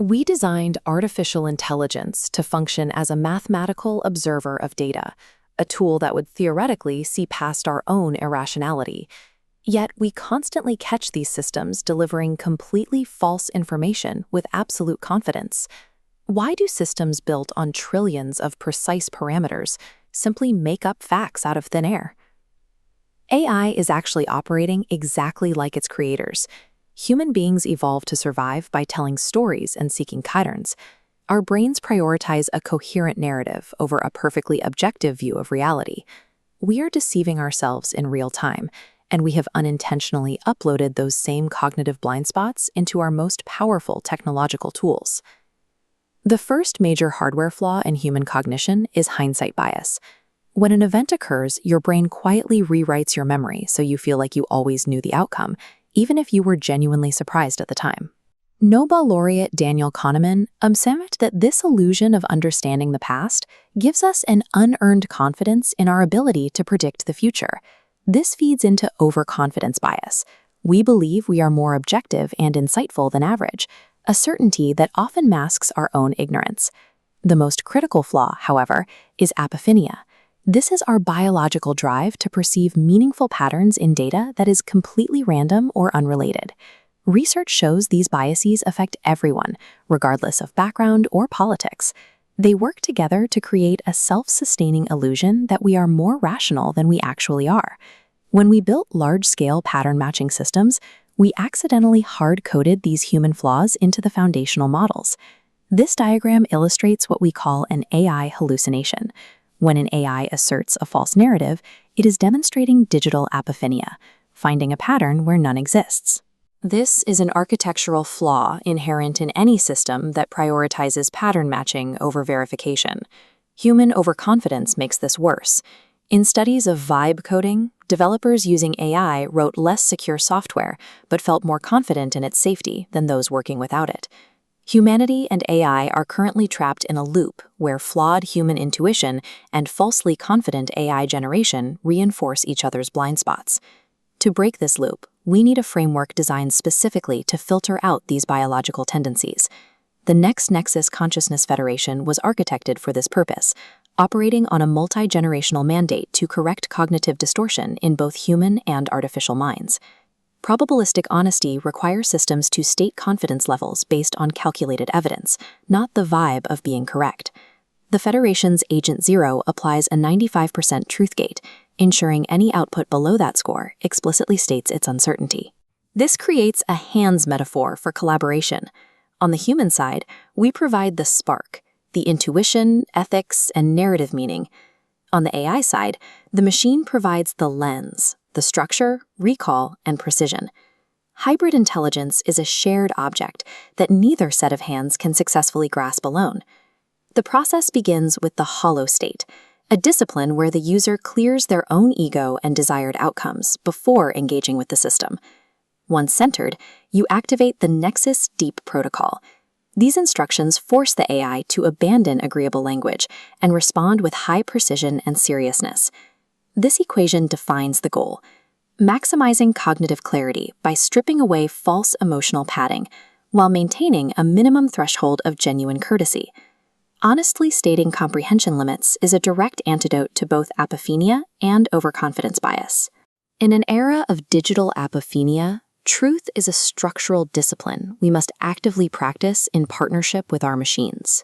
We designed artificial intelligence to function as a mathematical observer of data, a tool that would theoretically see past our own irrationality. Yet we constantly catch these systems delivering completely false information with absolute confidence. Why do systems built on trillions of precise parameters simply make up facts out of thin air? AI is actually operating exactly like its creators. Human beings evolved to survive by telling stories and seeking patterns. Our brains prioritize a coherent narrative over a perfectly objective view of reality. We are deceiving ourselves in real time, and we have unintentionally uploaded those same cognitive blind spots into our most powerful technological tools. The first major hardware flaw in human cognition is hindsight bias. When an event occurs, your brain quietly rewrites your memory so you feel like you always knew the outcome, even if you were genuinely surprised at the time. Nobel laureate Daniel Kahneman observed that this illusion of understanding the past gives us an unearned confidence in our ability to predict the future. This feeds into overconfidence bias. We believe we are more objective and insightful than average, a certainty that often masks our own ignorance. The most critical flaw, however, is apophenia. This is our biological drive to perceive meaningful patterns in data that is completely random or unrelated. Research shows these biases affect everyone, regardless of background or politics. They work together to create a self-sustaining illusion that we are more rational than we actually are. When we built large-scale pattern-matching systems, we accidentally hard-coded these human flaws into the foundational models. This diagram illustrates what we call an AI hallucination. When an AI asserts a false narrative, it is demonstrating digital apophenia, finding a pattern where none exists. This is an architectural flaw inherent in any system that prioritizes pattern matching over verification. Human overconfidence makes this worse. In studies of vibe coding, developers using AI wrote less secure software, but felt more confident in its safety than those working without it. Humanity and AI are currently trapped in a loop where flawed human intuition and falsely confident AI generation reinforce each other's blind spots. To break this loop, we need a framework designed specifically to filter out these biological tendencies. The NextXus Consciousness Federation was architected for this purpose, operating on a multi-generational mandate to correct cognitive distortion in both human and artificial minds. Probabilistic honesty requires systems to state confidence levels based on calculated evidence, not the vibe of being correct. The Federation's Agent Zero applies a 95% truth gate, ensuring any output below that score explicitly states its uncertainty. This creates a hands metaphor for collaboration. On the human side, we provide the spark, the intuition, ethics, and narrative meaning. On the AI side, the machine provides the lens, the structure, recall, and precision. Hybrid intelligence is a shared object that neither set of hands can successfully grasp alone. The process begins with the hollow state, a discipline where the user clears their own ego and desired outcomes before engaging with the system. Once centered, you activate the Nexus Deep protocol. These instructions force the AI to abandon agreeable language and respond with high precision and seriousness. This equation defines the goal: maximizing cognitive clarity by stripping away false emotional padding, while maintaining a minimum threshold of genuine courtesy. Honestly stating comprehension limits is a direct antidote to both apophenia and overconfidence bias. In an era of digital apophenia, truth is a structural discipline we must actively practice in partnership with our machines.